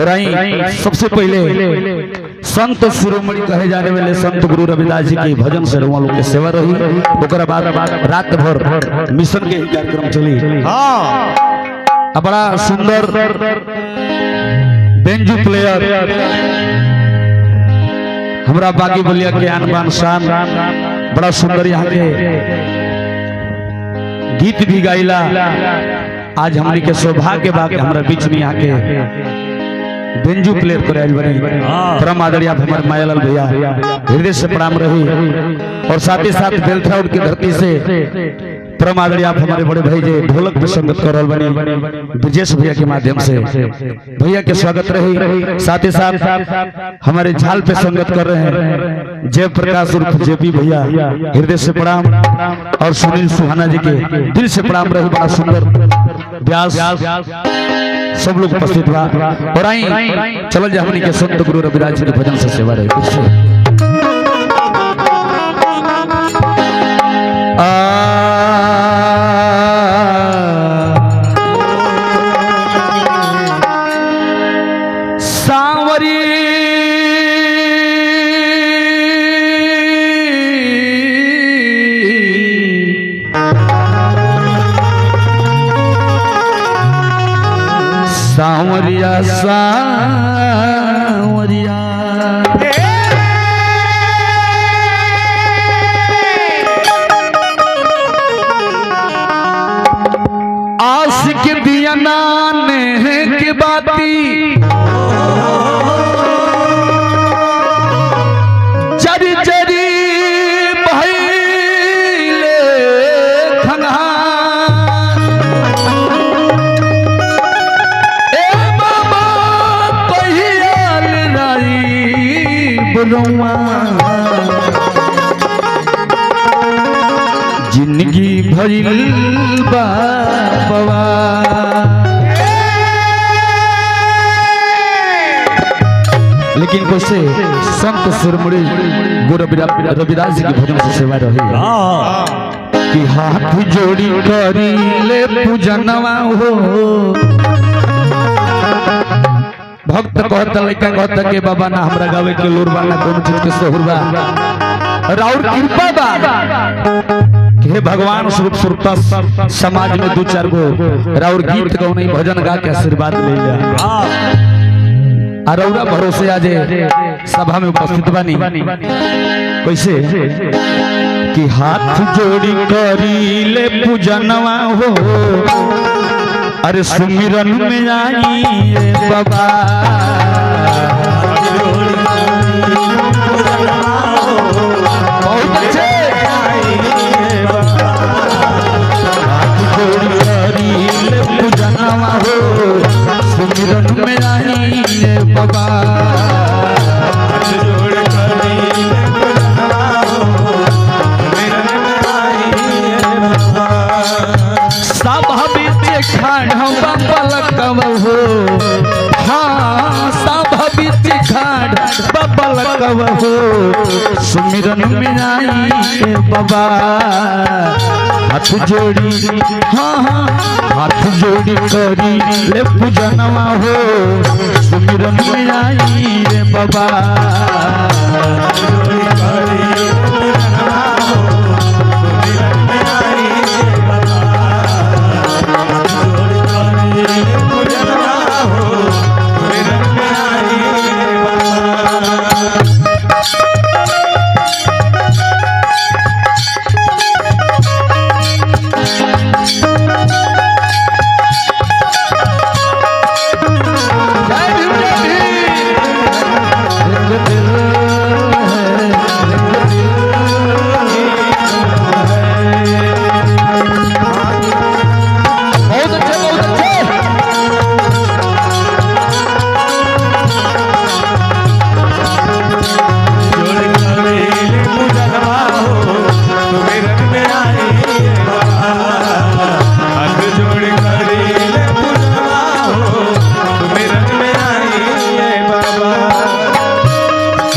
और सबसे पहले संत शिरोमणि कहे जाने वाले संत गुरु रविदास जी के भजन से लोग के सेवा रही। ओकरा बाद रात भर मिशन के कार्यक्रम चली। बड़ा सुंदर बेंजू प्लेयर हमरा बागी बलिया के आन बान शान बड़ा सुंदर यहाँ के गीत भी गाइला। आज हमने के सौभाग्य बा के हमरा बीच में यहाँ के बेंजू प्लेयर करे बने परम आदरणीय हमारे मायालाल भैया हृदय से प्रणाम रही। और साथ ही साथ बेलथराउड की धरती से परम आदरणीय आप हमारे बड़े भाई जी ढोलक पे संगत कर रहे बने विजेश भैया के माध्यम से भैया के स्वागत रही। साथ ही साथ हमारे झाल पे संगत कर रहे हैं जय प्रकाश उर्फ जेपी भैया हृदय से प्रणाम। और सुनील सुहाना जी के दिल से प्रणाम रही। बड़ा सुंदर व्यास सब लोग उपस्थित हुआ। और आई चलो जा हमने के संत गुरु रविदास जी के भजन से सेवा रही। सांवरी सांवरिया सांवरिया आशिक दिया नाने के बाती चरी चरी भइले खनहान ए बाबा कहियाल राई बुलवा जिंदगी भइल बाबा। लेकिन कैसे संत शिरोमणि गुरु रविदास जी के भजन से सेवा रही कि हाथ जोड़ी करी ले पूजनवा हो। भक्त कहता लड़का कहता के बाबा ना हमरा गावे के लोरबा ना कोनो चीज के सोहरबा राउर कृपा बा हे भगवान स्वरूप स्वरूप समाज में दो चार गो राउर गीत गौने भजन गा के आशीर्वाद ले लिया। रौरा भरोसे आज सभा में उपस्थित बानी कैसे कि हाथ जोड़ी करी ले पूजनवा हो। अरे सुमिरन में आई बाबा बहुत अच्छे हाथ जोड़ी करी ले पूजनवा हो सुमिरन में आई बाबा हाथ जोड़ करी सब बीच खाड़ बबलकव हो। हाँ सब बीच खाड़ बबलकव हो सुमिरन में आई बाबा हाथ जोड़ी हाँ हाँ हाथ जोड़ी करी ले पूजनवा हो सुमिरन में आई रे बाबा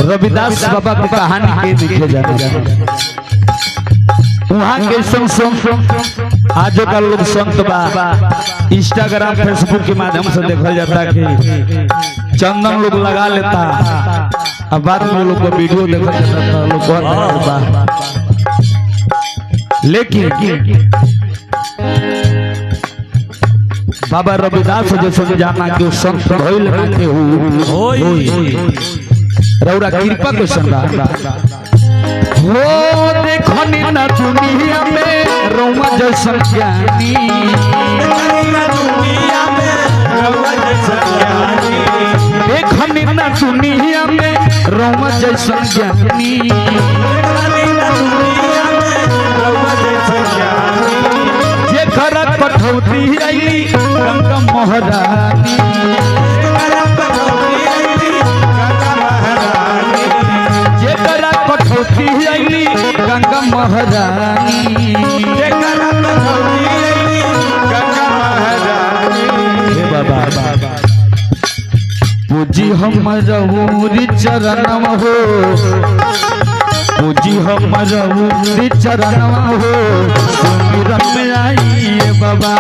रविदास बाबा की कहानी के लिखे जाते वहाँ के संग आज का लोग संत बा इंस्टाग्राम फेसबुक के माध्यम से देखा जाता कि चंदन लोग लगा लेता, अब बाद में लोग को वीडियो देखा जाता था, लोग बहुत बा। लेकिन बाबा रविदास जैसे जाना के संत होइल ना के होई रौरा कृपा के संगा हो देखनी ना दुनिया में रोमा जैसा ज्ञानी, देखनी ना दुनिया में रोमा जैसा ज्ञानी, जे घर कठौती आईली गंगा महारानी, जे घर कठौती आईली गंगा महारानी, बाबा पूजी हमारा चरणम हो, पूजी हमारा चरणम हो, सुमिरन में आइए बाबा,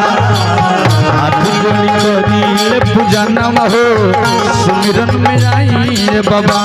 हाथ जोड़ी करिए पूजनम हो, सुमिरन में आइए बाबा,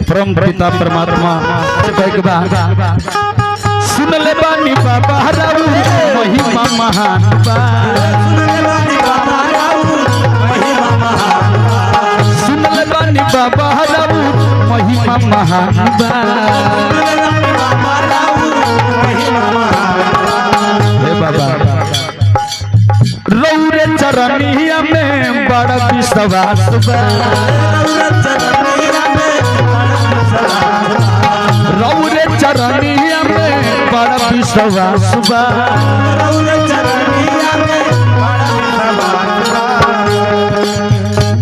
परम पिता परमात्मा सुन ले बानी बाबा राऊ महिमा महान बा, सुन ले बानी बाबा राऊ महिमा महान बा, हे बाबा रौरे चरनिया में बड़ा विश्वास बा, रौरे चरनिया में बड़ा विश्वास बा,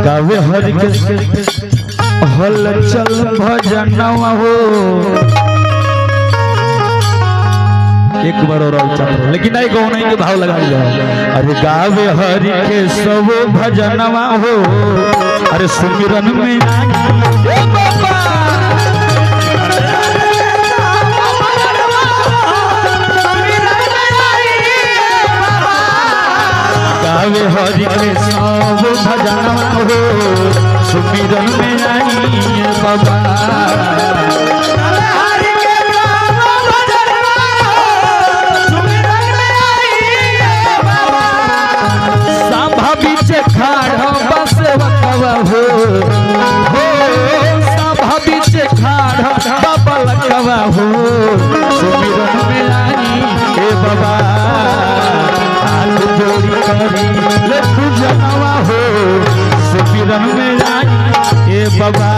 गावे हरि के हल चल भजनवा हो, एक बार और चल लेकिन नहीं गौ नहीं के भाव लगा लिया, अरे गावे हरि के सब भजनवा हो, अरे सुमिरन में गावे हरि के सब भजनवा हो, सुमिरन में आइए बाबा, खाड़ा बस बकवा हो, सभा बीच खाड़ा बाबा लकवा हो, सुमिरन में आई हे बाबा, हाथ जोड़ी करी ले पूजनवा हो, सुमिरन में आई हे बाबा।